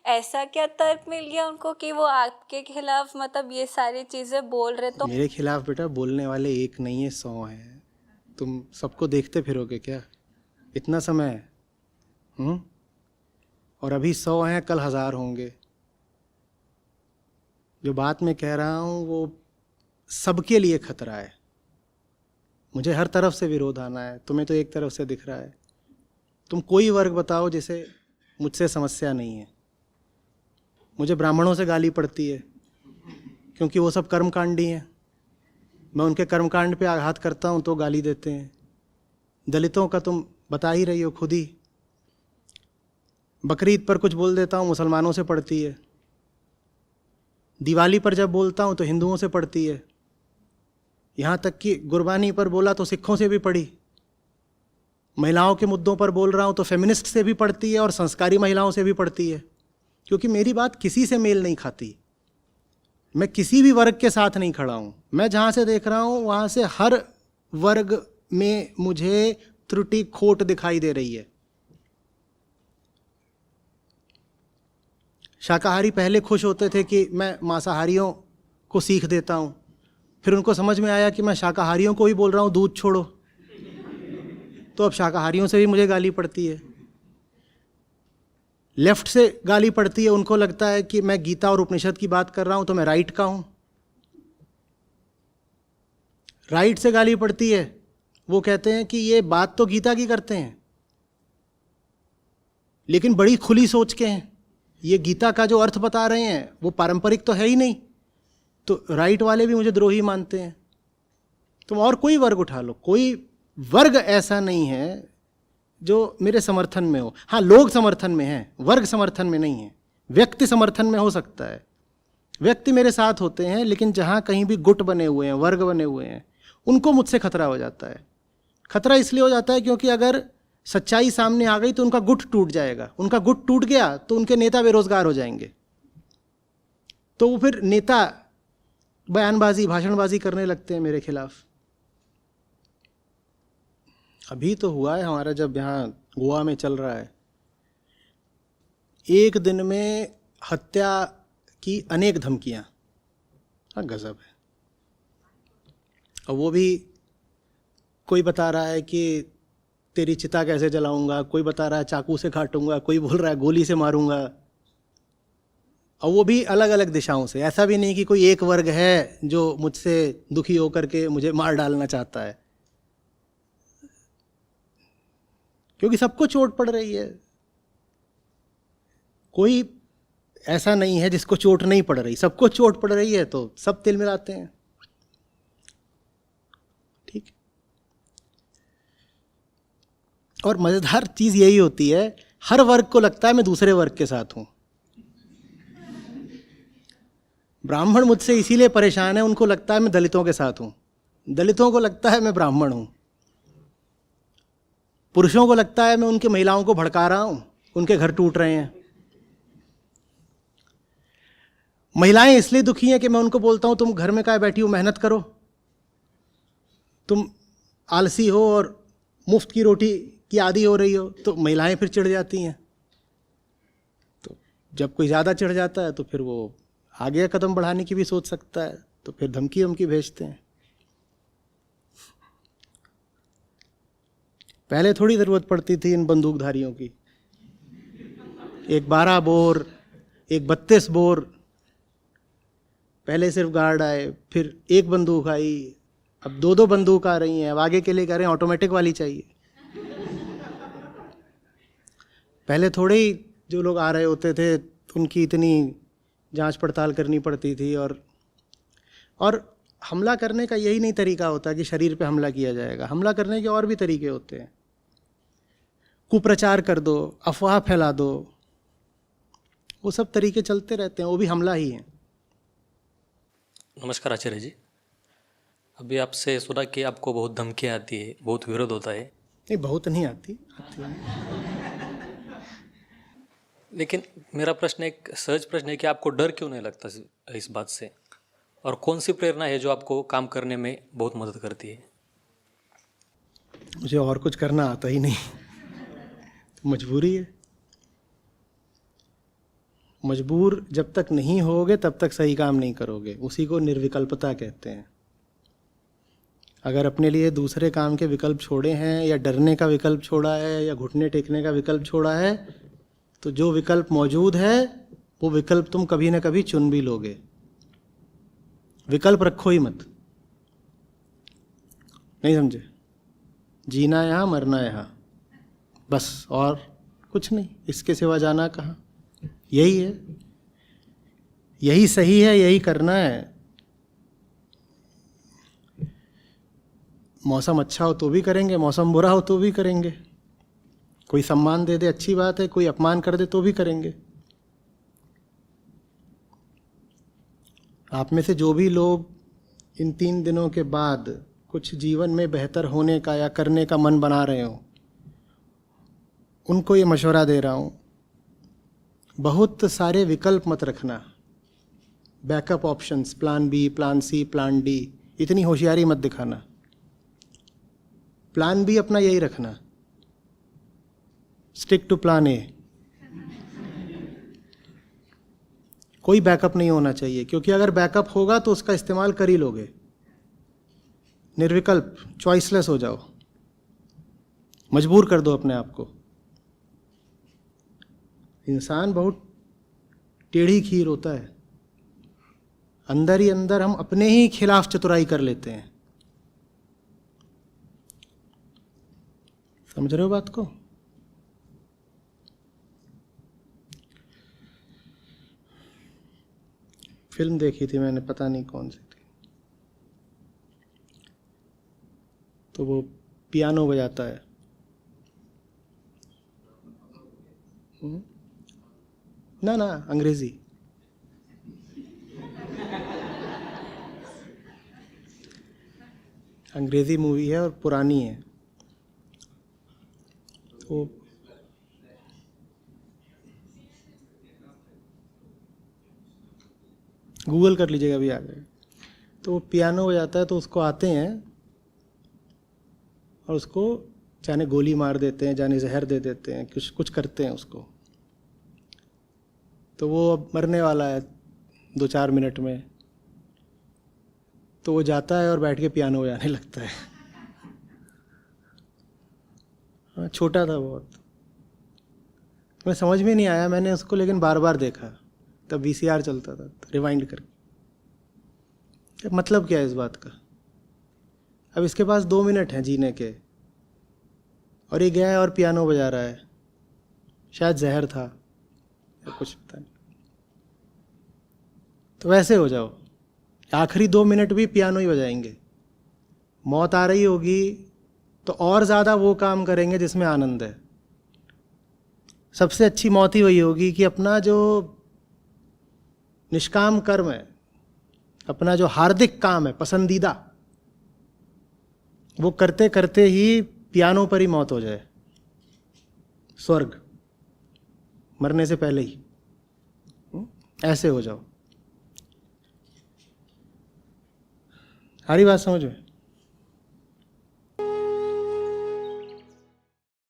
ऐसा क्या तर्क मिल गया उनको कि वो आपके खिलाफ मतलब ये सारी चीजें बोल रहे? तो मेरे खिलाफ बेटा बोलने वाले एक नहीं है, 100 हैं। तुम सबको देखते फिरोगे क्या? इतना समय है? और अभी 100 हैं, कल 1000 होंगे। जो बात मैं कह रहा हूँ वो सबके लिए खतरा है। मुझे हर तरफ से विरोध आना है, तुम्हें तो एक तरफ से दिख रहा है। तुम कोई वर्ग बताओ जिसे मुझसे समस्या नहीं है। मुझे ब्राह्मणों से गाली पड़ती है क्योंकि वो सब कर्मकांडी हैं। मैं उनके कर्मकांड पे आघात करता हूँ तो गाली देते हैं। दलितों का तुम बता ही रही हो खुद ही। बकरीद पर कुछ बोल देता हूँ, मुसलमानों से पड़ती है। दिवाली पर जब बोलता हूँ तो हिंदुओं से पड़ती है। यहाँ तक कि गुरबानी पर बोला तो सिखों से भी पड़ी। महिलाओं के मुद्दों पर बोल रहा हूँ तो फेमिनिस्ट से भी पड़ती है और संस्कारी महिलाओं से भी पड़ती है। क्योंकि मेरी बात किसी से मेल नहीं खाती। मैं किसी भी वर्ग के साथ नहीं खड़ा हूँ। मैं जहाँ से देख रहा हूँ वहाँ से हर वर्ग में मुझे त्रुटि खोट दिखाई दे रही है। शाकाहारी पहले खुश होते थे कि मैं मांसाहारियों को सीख देता हूँ, फिर उनको समझ में आया कि मैं शाकाहारियों को ही बोल रहा हूँ दूध छोड़ो, तो अब शाकाहारियों से भी मुझे गाली पड़ती है। लेफ्ट से गाली पड़ती है, उनको लगता है कि मैं गीता और उपनिषद की बात कर रहा हूँ तो मैं राइट का हूँ। राइट से गाली पड़ती है, वो कहते हैं कि ये बात तो गीता की करते हैं लेकिन बड़ी खुली सोच के हैं, ये गीता का जो अर्थ बता रहे हैं वो पारंपरिक तो है ही नहीं। तो राइट वाले भी मुझे द्रोही मानते हैं। तुम और कोई वर्ग उठा लो, कोई वर्ग ऐसा नहीं है जो मेरे समर्थन में हो। हाँ, लोग समर्थन में हैं, वर्ग समर्थन में नहीं है। व्यक्ति समर्थन में हो सकता है, व्यक्ति मेरे साथ होते हैं, लेकिन जहाँ कहीं भी गुट बने हुए हैं, वर्ग बने हुए हैं, उनको मुझसे खतरा हो जाता है। खतरा इसलिए हो जाता है क्योंकि अगर सच्चाई सामने आ गई तो उनका गुट टूट जाएगा। उनका गुट टूट गया तो उनके नेता बेरोजगार हो जाएंगे, तो वो फिर नेता बयानबाजी, भाषणबाजी करने लगते हैं मेरे खिलाफ। अभी तो हुआ है हमारा, जब यहाँ गोवा में चल रहा है, एक दिन में हत्या की अनेक धमकियां। हाँ, गजब है। और वो भी कोई बता रहा है कि तेरी चिता कैसे जलाऊंगा, कोई बता रहा है चाकू से काटूंगा, कोई बोल रहा है गोली से मारूंगा। और वो भी अलग अलग दिशाओं से। ऐसा भी नहीं कि कोई एक वर्ग है जो मुझसे दुखी होकर के मुझे मार डालना चाहता है, क्योंकि सबको चोट पड़ रही है। कोई ऐसा नहीं है जिसको चोट नहीं पड़ रही, सबको चोट पड़ रही है, तो सब तिल मिलाते हैं। ठीक। और मजेदार चीज यही होती है, हर वर्ग को लगता है मैं दूसरे वर्ग के साथ हूं। ब्राह्मण मुझसे इसीलिए परेशान है, उनको लगता है मैं दलितों के साथ हूं। दलितों को लगता है मैं ब्राह्मण हूं। पुरुषों को लगता है मैं उनकी महिलाओं को भड़का रहा हूं, उनके घर टूट रहे हैं। महिलाएं इसलिए दुखी हैं कि मैं उनको बोलता हूं तुम घर में काहे बैठी हो, मेहनत करो, तुम आलसी हो और मुफ्त की रोटी की आदी हो रही हो। तो महिलाएं फिर चिढ़ जाती हैं। तो जब कोई ज़्यादा चिढ़ जाता है तो फिर वो आगे कदम बढ़ाने की भी सोच सकता है, तो फिर धमकी वमकी भेजते हैं। पहले थोड़ी ज़रूरत पड़ती थी इन बंदूकधारियों की। एक 12 बोर, एक 32 बोर। पहले सिर्फ गार्ड आए, फिर एक बंदूक आई, अब 2-2 बंदूक आ रही हैं। अब आगे के लिए कह रहे हैं ऑटोमेटिक वाली चाहिए। पहले थोड़े ही जो लोग आ रहे होते थे उनकी इतनी जांच पड़ताल करनी पड़ती थी। और हमला करने का यही नहीं तरीका होता कि शरीर पे हमला किया जाएगा। हमला करने के और भी तरीके होते हैं। कुप्रचार कर दो, अफवाह फैला दो, वो सब तरीके चलते रहते हैं, वो भी हमला ही है। नमस्कार आचार्य जी। अभी आपसे सुना कि आपको बहुत धमकियाँ आती है, बहुत विरोध होता है। नहीं, बहुत नहीं आती है। लेकिन मेरा प्रश्न, एक सहज प्रश्न है कि आपको डर क्यों नहीं लगता इस बात से, और कौन सी प्रेरणा है जो आपको काम करने में बहुत मदद करती है? मुझे और कुछ करना आता ही नहीं, तो मजबूरी है। मजबूर जब तक नहीं होगे तब तक सही काम नहीं करोगे, उसी को निर्विकल्पता कहते हैं। अगर अपने लिए दूसरे काम के विकल्प छोड़े हैं, या डरने का विकल्प छोड़ा है, या घुटने टेकने का विकल्प छोड़ा है, तो जो विकल्प मौजूद है वो विकल्प तुम कभी ना कभी चुन भी लोगे। विकल्प रखो ही मत। नहीं समझे? जीना यहाँ, मरना यहाँ, बस, और कुछ नहीं। इसके सिवा जाना कहाँ? यही है, यही सही है, यही करना है। मौसम अच्छा हो तो भी करेंगे, मौसम बुरा हो तो भी करेंगे। कोई सम्मान दे दे अच्छी बात है, कोई अपमान कर दे तो भी करेंगे। आप में से जो भी लोग इन 3 दिनों के बाद कुछ जीवन में बेहतर होने का या करने का मन बना रहे हो, उनको ये मशवरा दे रहा हूँ, बहुत सारे विकल्प मत रखना। Backup options, plan B, plan C, plan D, इतनी होशियारी मत दिखाना। प्लान बी अपना यही रखना, स्टिक टू प्लान ए। कोई बैकअप नहीं होना चाहिए, क्योंकि अगर बैकअप होगा तो उसका इस्तेमाल कर ही लोगे। निर्विकल्प, चॉइसलेस हो जाओ, मजबूर कर दो अपने आप को। इंसान बहुत टेढ़ी खीर होता है, अंदर ही अंदर हम अपने ही खिलाफ चतुराई कर लेते हैं। समझ रहे हो बात को? फिल्म देखी थी मैंने, पता नहीं कौन सी थी, तो वो पियानो बजाता है। ना ना, अंग्रेजी। अंग्रेजी मूवी है और पुरानी है। तो गूगल कर लीजिएगा, अभी आ जाएगा। तो वो पियानो बजाता है, तो उसको आते हैं और उसको जाने गोली मार देते हैं, जाने जहर दे देते हैं, कुछ कुछ करते हैं उसको। तो वो अब मरने वाला है 2-4 मिनट में, तो वो जाता है और बैठ के पियानो बजाने लगता है। हाँ, छोटा था बहुत, मैं समझ में नहीं आया मैंने उसको, लेकिन बार बार देखा। तब वीसीआर चलता था, रिवाइंड करके। मतलब क्या है इस बात का? अब इसके पास 2 मिनट हैं जीने के, और ये गया है और पियानो बजा रहा है। शायद जहर था या कुछ, पता नहीं। तो वैसे हो जाओ, आखिरी 2 मिनट भी पियानो ही बजाएंगे। मौत आ रही होगी तो और ज़्यादा वो काम करेंगे जिसमें आनंद है। सबसे अच्छी मौत ही वही होगी कि अपना जो निष्काम कर्म है, अपना जो हार्दिक काम है, पसंदीदा, वो करते करते ही पियानो पर ही मौत हो जाए। स्वर्ग, मरने से पहले ही। ऐसे हो जाओ। सारी बात समझ में?